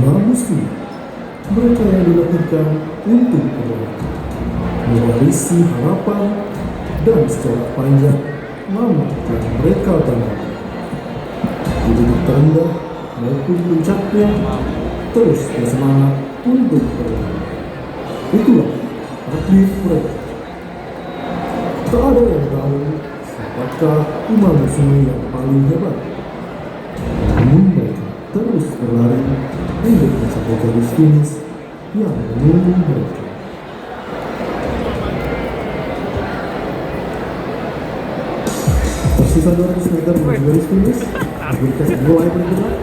Muslim, mereka yang dilahirkan untuk berdoa, mewarisi harapan dan sejarah panjang lama yang mereka bangun. Di titik terendah maupun puncaknya, terus bersemangat untuk berdoa. Itulah takdir mereka. Tak ada yang tahu siapakah Imam Muslim yang paling hebat. Namun mereka terus berlari untuk mencapai garis finish yang menunggu mereka. Tersisa 200 meter menuju garis finish. Agurikas mulai bergerak.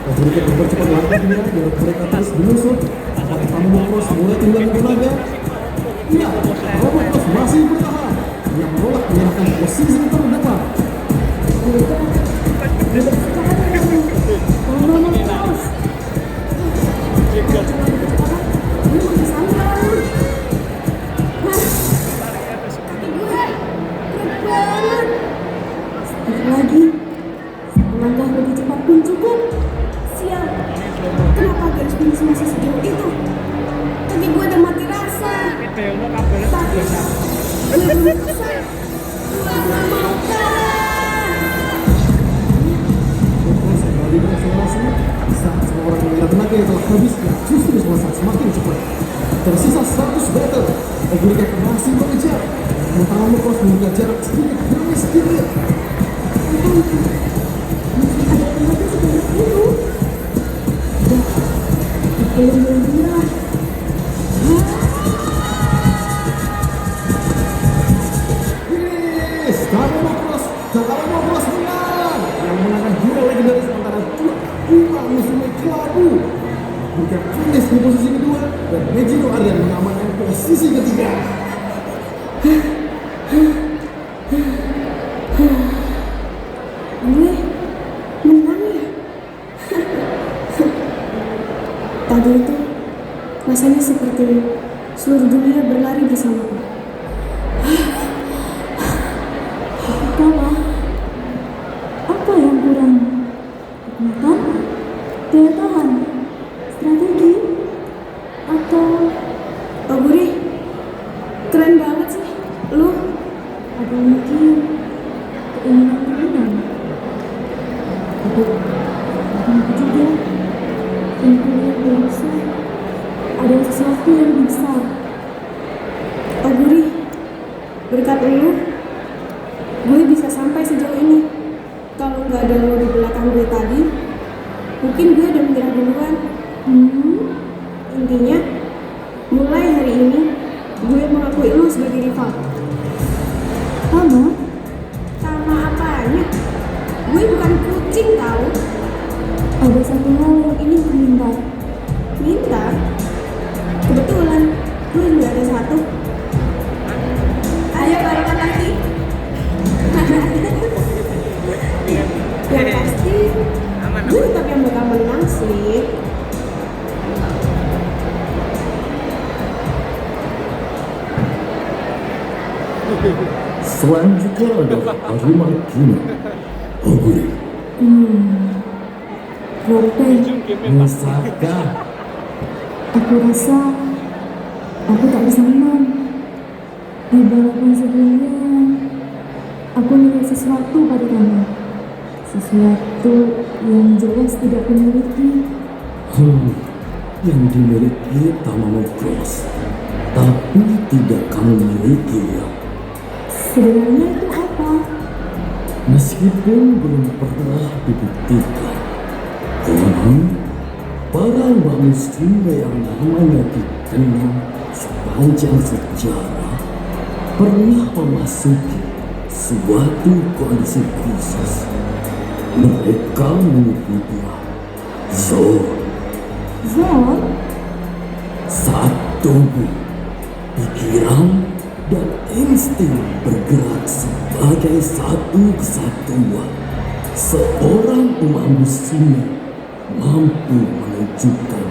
Agurikas mempercepat langkahnya biar mereka terus menyusut. Apakah kamu Cross mulai kehilangan tenaga? Iya, Robot Cross masih bertahan. Yang menolak menyerahkan posisi terdepan. Lagi, melangkah lebih cepat pun cukup. Sial, kenapa garis finish masih sejauh itu? Tadi gue udah mati rasa. Tapi gue belum selesai. Gue gak mau kalah. Kembali berakselerasi saat semua orang mengira tenaga yang telah habis dan justru selesai semakin cepat. Tersisa 100 meter. Agurikas masih mengejar. Sementara Cross membuka jarak sedikit demi sedikit. Ada tenaga sebanyak itu. Belum menyerah. Yes, Kalemo Cross menang. Yang menangkan duel legendaris antara dua Imam Muslim Kelabu. Agurikas finish di posisi kedua dan Mejiro Ardan mengamankan posisi ketiga. Gue menang ya. Tadi itu rasanya seperti seluruh dunia berlari bersamaku. Kalah. Apa yang kurang? Kekuatan? Daya tahan? Strategi? Atau Guri, keren banget sih lu. Ada mungkin keinginan menang. Tapi aku juga yang kulihat biasa ada sesuatu yang lebih besar. Guri, berkat lu gue bisa sampai sejauh ini. Kalau nggak ada lo di belakang gue tadi, mungkin gue udah menyerah duluan. Intinya, mulai hari ini gue mengakui lo sebagai rival. Sama? Sama apanya? Gue bukan kucing tahu. Ada satu hal yang ingin ku minta. Minta? Kebetulan gue juga ada satu. Ayo balapan lagi. Yang pasti gue tetap yang bakal menang sih. Selanjutnya adalah Aruma Kino. Oguri. Rope, Musaka. aku rasa aku tak bisa menang. Di balapan sebelumnya, aku melihat sesuatu pada kamu. Sesuatu yang jelas tidak kumiliki. Yang dimiliki Tamamo Cross, tapi tidak kamu miliki ya. Sebenarnya itu apa? Meskipun belum pernah dibuktikan, konon para Muslim yang namanya dikenal sepanjang sejarah pernah memasuki suatu kondisi khusus. Mereka menyebutnya zone. Zon? Saat tubuh, pikiran, dan insting bergerak sebagai satu kesatuan, seorang umat muslim mampu menunjukkan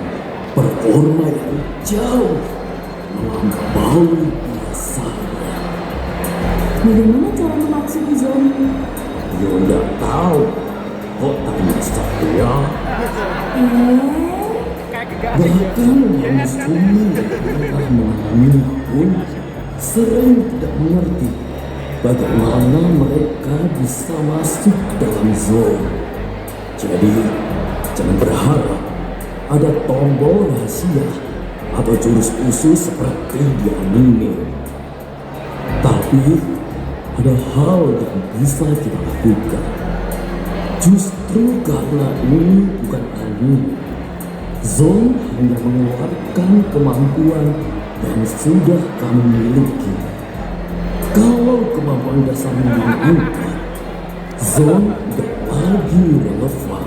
performa yang jauh melampaui biasanya. Bagaimana cara memaksud zon? Yo nggak tahu. Kok tanya saya? Bahkan manusia yang mengalami pun sering tidak mengerti bagaimana mereka bisa masuk ke dalam zone. Jadi, jangan berharap ada tombol rahasia atau jurus khusus seperti di anime. Tapi, ada hal yang bisa kita lakukan. Justru karena ini bukan anime, Zone hanya mengeluarkan kemampuan yang sudah kamu miliki. Kalau kemampuan dasarmu meningkat, Zone tidak lagi relevan.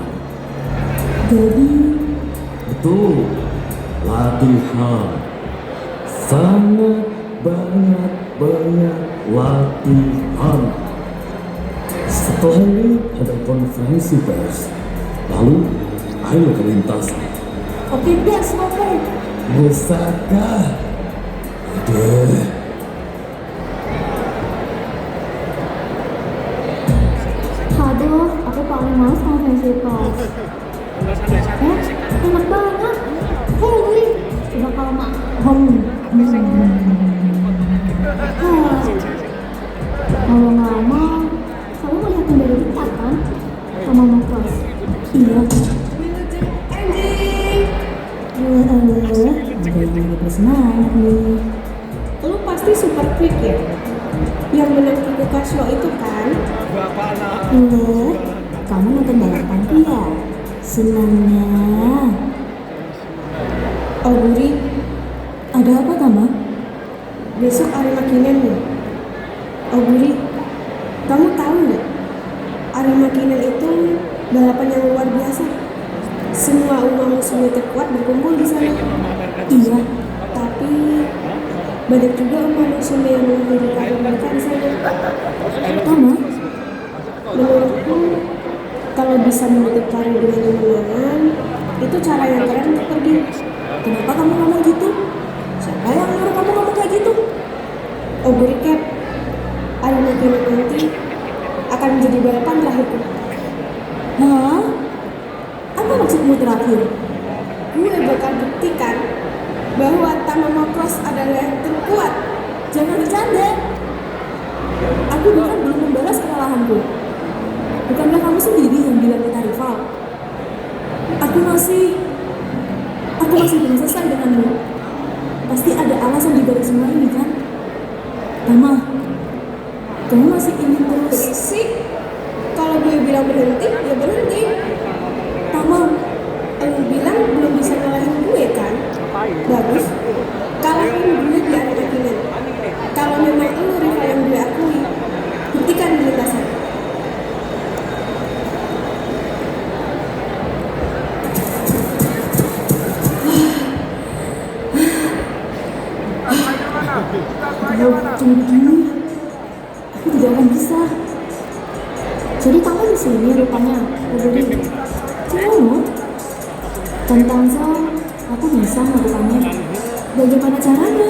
Jadi, betul, latihan. Sangat banyak latihan. Setelah ini ada konferensi pers. Lalu, ayo ke lintasan. Oke deh, sampai. Busakah? Aduh. Aduh, aku paling males konferensi pers. Enak banget. Hei, Guri, coba kalau mak ngomong-ngomong, kamu ngeliatin dari dekat kan? Sama mau kelas. Iya. Jadi bersemangat nih. Lu pasti super quick ya? Yang menang buka show itu kan? Kamu nonton balapan ya? Senangnya. Oh Guri, ada apa Tama? Besok Arema Kinen ya? Oh Guri, kamu tahu nggak? Arema Kinen itu balapan yang luar biasa. Semua umat muslim terkuat berkumpul di sana. Iya, tapi banyak juga umat muslim yang mengakhiri karir mereka di sana. Tama, menurutku kalau bisa menutup karir dengan kemenangan, itu cara yang keren untuk pergi. Kenapa kamu ngomong gitu? Siapa yang nyuruh kamu ngomong kayak gitu? Oh Guri Cap, Arema Kinen nanti akan menjadi balapan terakhirku. Hah? Apa maksudmu terakhir? Gue bakal buktikan bahwa Tamamo Cross adalah yang terkuat. Jangan bercanda. Aku bahkan belum membalas kesalahanku. Bukankah kamu sendiri yang bilang kita rival? Aku masih belum selesai denganmu. Pasti ada alasan di balik semua ini kan? Tama, kamu masih ingin terus? Berisik. Kalau gue bilang berhenti, ya berhenti. Tama, lu bilang belum bisa ngalahin gue kan? Bagus. Kalahin gue di Arema Kinen. Kalau memang lu rival yang gue akui, buktikan di lintasan. Kalau cuma begini, aku tidak akan bisa. Jadi kamu di sini rupanya, Budi. Cuma tentang Zone, aku bisa melakukannya. Bagaimana caranya?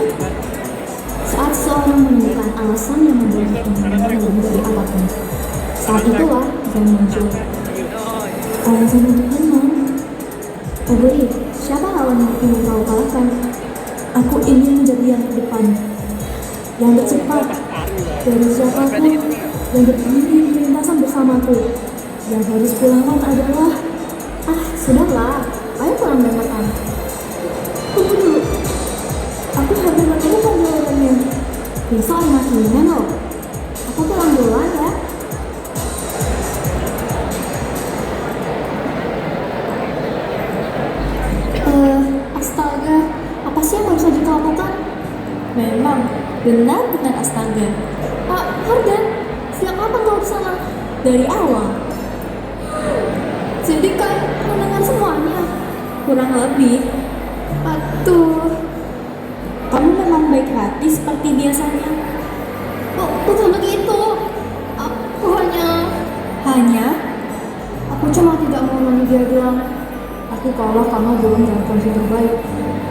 Saat seorang menemukan alasan yang membuatnya lebih dari apapun, saat itulah Zone muncul. Alasan untuk menang. Budi, siapa lawan yang ingin kau kalahkan? Aku ingin menjadi yang terdepan, yang tercepat dari siapapun yang berdiri di lintasan bersamaku. Yang harus pulangan adalah sudahlah, ayo pulang dan makan. Tunggu dulu, aku hampir menemukan jawabannya. Besok Arema Kinen loh. Aku pulang duluan ya. Astaga, apa sih yang baru saja kau lakukan? Memang, benar astaga. Pak Hardan, sejak kapan kau di sana? Dari awal. Jadi kau mendengar semuanya? Kurang lebih. Aduh, kamu memang baik hati seperti biasanya. Bukan begitu. Aku hanya. Aku cuma tidak mau nunggu dia bilang. Aku kalah karena belum dalam kondisi terbaik.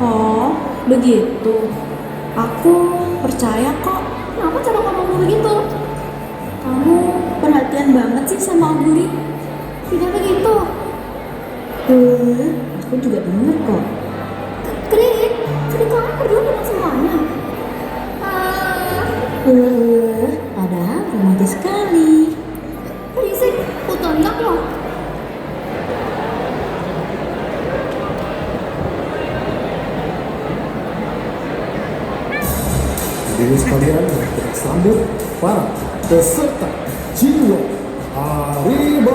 Oh, begitu. Aku percaya kok. Kenapa cara ngomong begitu? Kamu perhatian banget sih sama Om Guri. Tidak begitu. Aku juga dengar kok. Krik, kamu berdua dengar semuanya. Padahal romantis sekali. Berisik, kutonjok loh. Jadi sekalian kita sambut para peserta Jiwa Arimakine.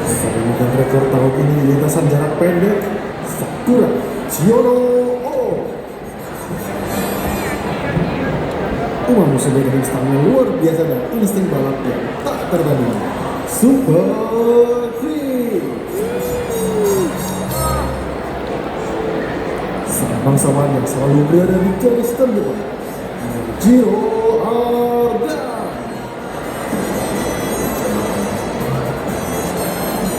Saringan rekor tahun ini lintasan jarak pendek Sakura Chiono O. Uma musuh dengan stamina luar biasa dan insting balap yang tak tertandingi. Super Free. Sang bangsawan yang selalu berada di garis terdepan, Jiro Arda.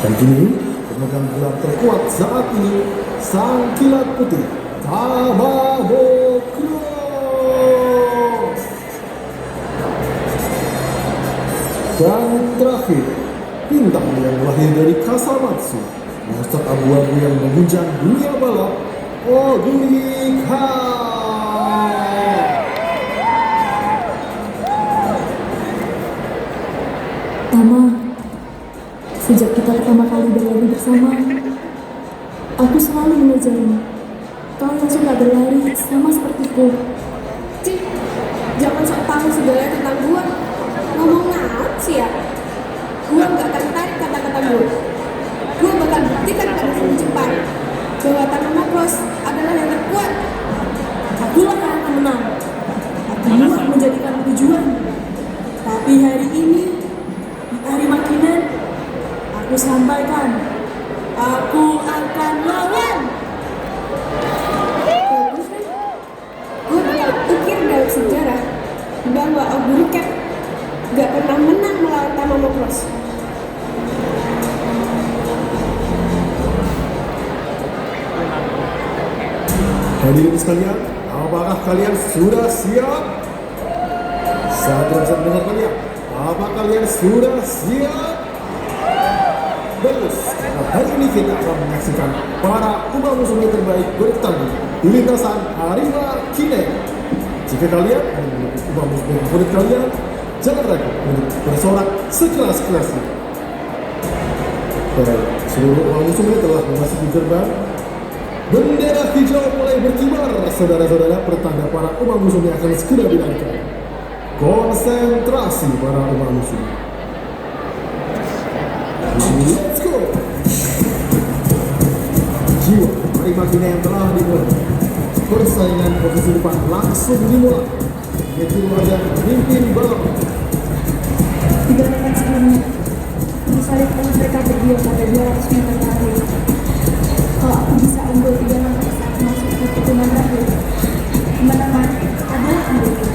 Dan kini pemegang gelar terkuat saat ini sang kilat putih Tamabokuro. Dan terakhir, bintang yang lahir dari Kasamatsu, monster abu-abu yang mengguncang dunia balap, Ogurika. Tama, sejak kita pertama kali berlari bersama, aku selalu mengejarmu. Kau yang suka berlari sama sepertiku. Cik, jangan sok tahu segala tentang gua. Ngomong apa sih ya? Gua gak akan tarik kata-kata gua. Gua bakal buktikan pada film cepat bahwa Tama Cross adalah yang terkuat. Akulah yang akan menang. Aku muak menjadikan tujuan. Tapi hari ini, di Arimakinen, aku sampaikan, aku akan lawan. Bagus kan? Gue bakal ukir dalam sejarah bahwa Ogurika gak pernah menang melawan Tamamo Cross. Hadirin sekalian, apakah kalian sudah siap? Saya tidak bisa mendengar kalian. Apa kalian sudah siap? Bagus, karena hari ini kita akan menyaksikan para musuh terbaik bertanding di lintasan Arimakinen. Jika kalian ingin musuh favorit kalian, jangan ragu untuk bersorak sekeras-kerasnya. Dan seluruh musuhnya telah memasuki gerbang. Bendera hijau mulai berkibar, saudara-saudara, pertanda para musuhnya akan segera dinaikkan. Konsentrasi para musuh. Let's go. Jiwa Arimakinen yang telah dimulai. Persaingan posisi depan langsung dimulai. Yaitu wajah pemimpin balap. 3 dekat sebelumnya, bisa lihat mereka berdua pada 200 meter terakhir. Kalau aku bisa unggul 3 langkah saat masuk ke tikungan terakhir, kemenangan adalah milikku.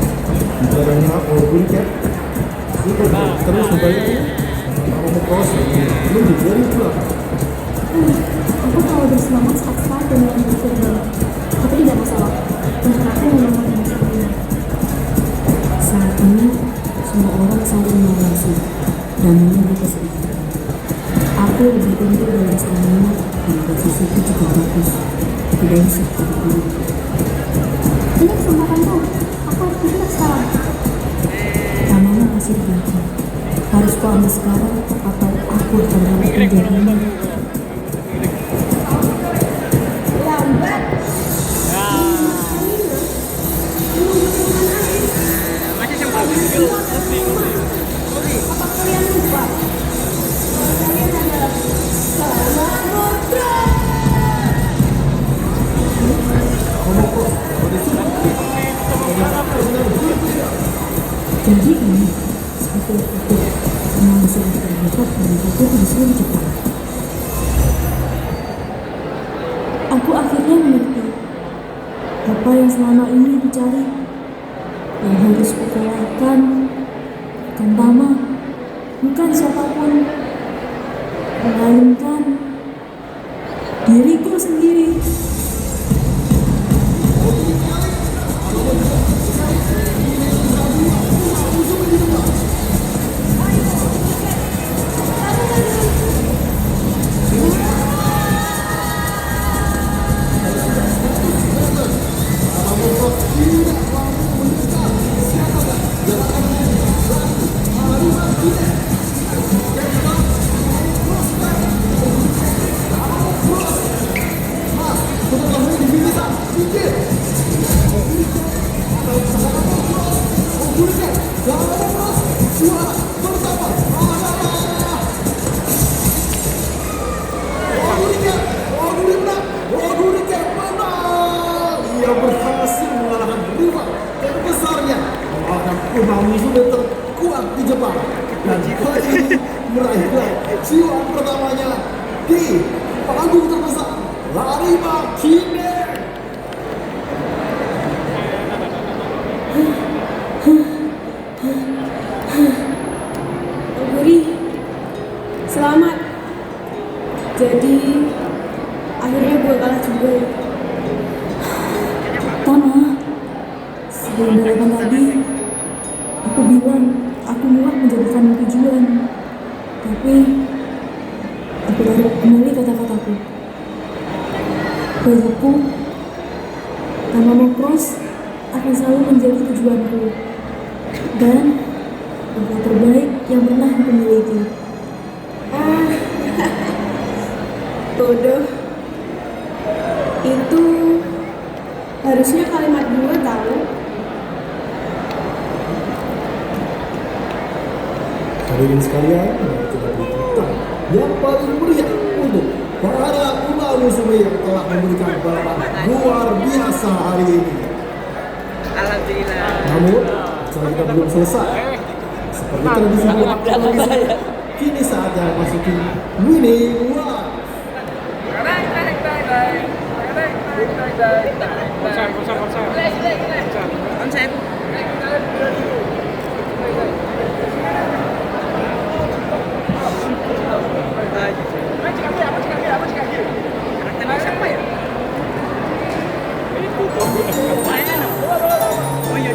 Caranya Ogurika terus membayangkan Tamamo Cross menuju dari belakang. Aku tahu bersemangat saat dengan berkurang, tapi tidak masalah. Untuk aku memang masalah. Saat ini, semua orang saling mengawasi dan menunggu kesulitan. Aku lebih unggul dalam stamina dan posisiku juga bagus. Tidak seperti dulu. Ini kesempatanku. Aku harus bergerak sekarang. Tamanya masih di belakang. Harus ku ambil sekarang atau aku akan dapat menjadinya. Lambat. Apa kalian lupa? Kalian adalah Tamamo Cross. Jadi ini seperti itu memang sudah terlihat dan aku disuruh cepat. Aku akhirnya mengerti apa yang selama ini dicari. Yang harus kukalahkan bukan Tama, bukan siapapun, melainkan diriku sendiri. Ia berhasil mengalahkan rival terbesarnya, mengalahkan Uma Musume terkuat di Jepang, dan kali ini meraih gelar juara pertamanya di panggung terbesar Larima Kine. Oguri, selamat. Jadi akhirnya gue kalah juga. Tama, sebelum balapan tadi, aku bilang aku mulai menjadikan tujuan. Tapi aku tarik kembali kata-kataku. Bagiku, Tama Motocross akan selalu menjadi tujuanku dan tempat terbaik yang pernah aku miliki. Bodoh. Itu harusnya kalimat gue tahu. Hadirin sekalian, kita beri tepuk tangan yang paling meriah untuk para Uma Musume yang telah memberikan balapan luar biasa hari ini. Alhamdulillah. Namun, acara kita belum selesai. Seperti tradisi bulan kini saatnya masuki winning one. Konsep. Karakternya siapa ya? Oh iya,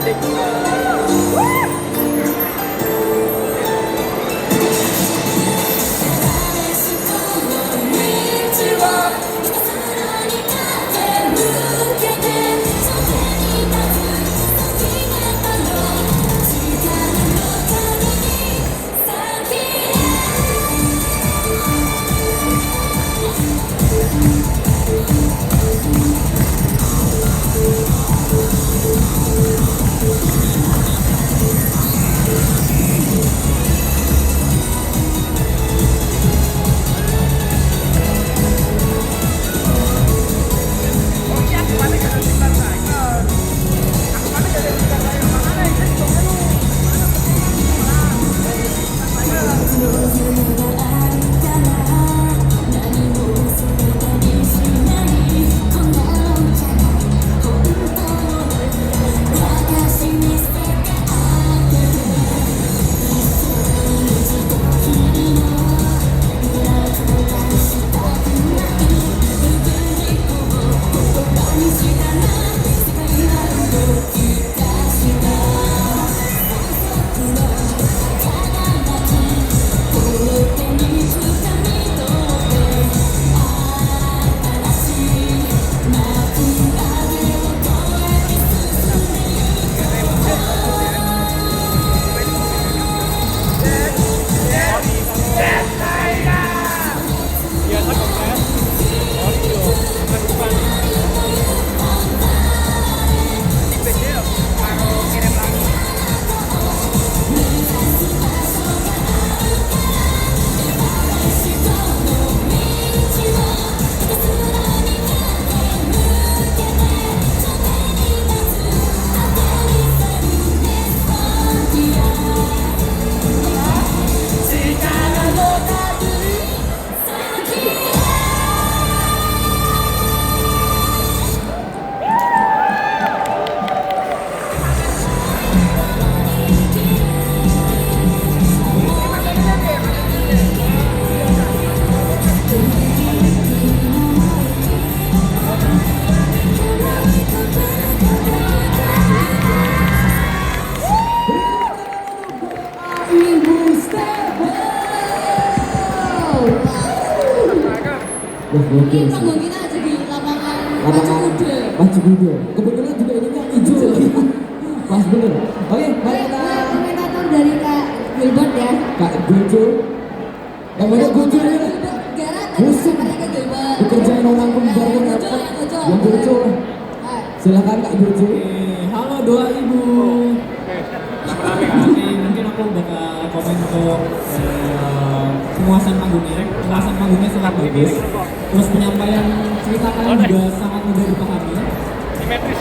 Wah, Ini gokil sih. panggung kita jadi lapangan Lapangan Pacu Kuda. Pacu Kuda. Kebetulan juga ininya hijau. Pas bener. Oke, mari kita Komentator dari Kak Gilbert ya. Kak Gojo. Yang mana Gojo ya? Gara Musuh. tadi Kak Gilbert. Dikerjain orang kembar yang dapat. Yang Gojo. Silakan Kak Gojo. Halo doa ibu. Oke, mungkin aku bakal komen untuk penguasaan panggungnya. Penguasaan panggungnya sangat bagus. Terus penyampaian cerita kalian juga sangat mudah dipahami.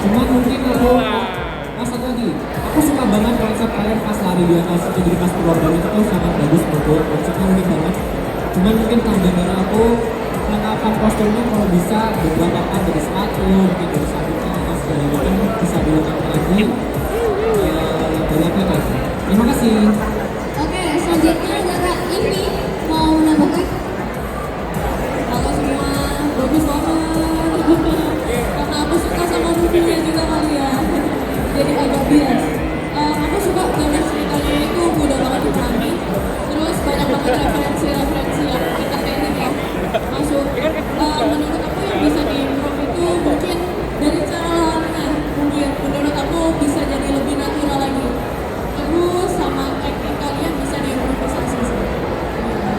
Cuma mungkin aku satu lagi, aku suka banget konsep kalian pas lari di atas itu jadi pas keluarga itu tuh sangat bagus menurut konsepnya unik banget. Cuma mungkin tambahan dari aku perlengkapan kostumnya kalau bisa beberapa part dari sepatu, mungkin dari sabuknya atau segala macam bisa dilengkapi lagi. Dari aku itu. Terima kasih. Oke, selanjutnya ada Kak Imi mau menambahkan. Halo semua, bagus banget. Karena aku suka sama movie-nya juga kali ya. Jadi agak bias. Aku suka gambar ceritanya itu mudah banget dipahami. Terus banyak banget referensi-referensi yang entertaining ya. Masuk. Menurut aku yang bisa diimprove itu mungkin dari cara lawannya. Mungkin menurut aku bisa jadi lebih natural lagi. Terus sama acting kalian bisa diimprovisasi sih.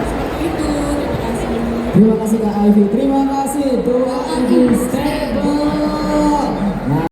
Seperti itu. Terima kasih. Terima kasih Kak Ivy. Terima kasih doa Ibu Stable.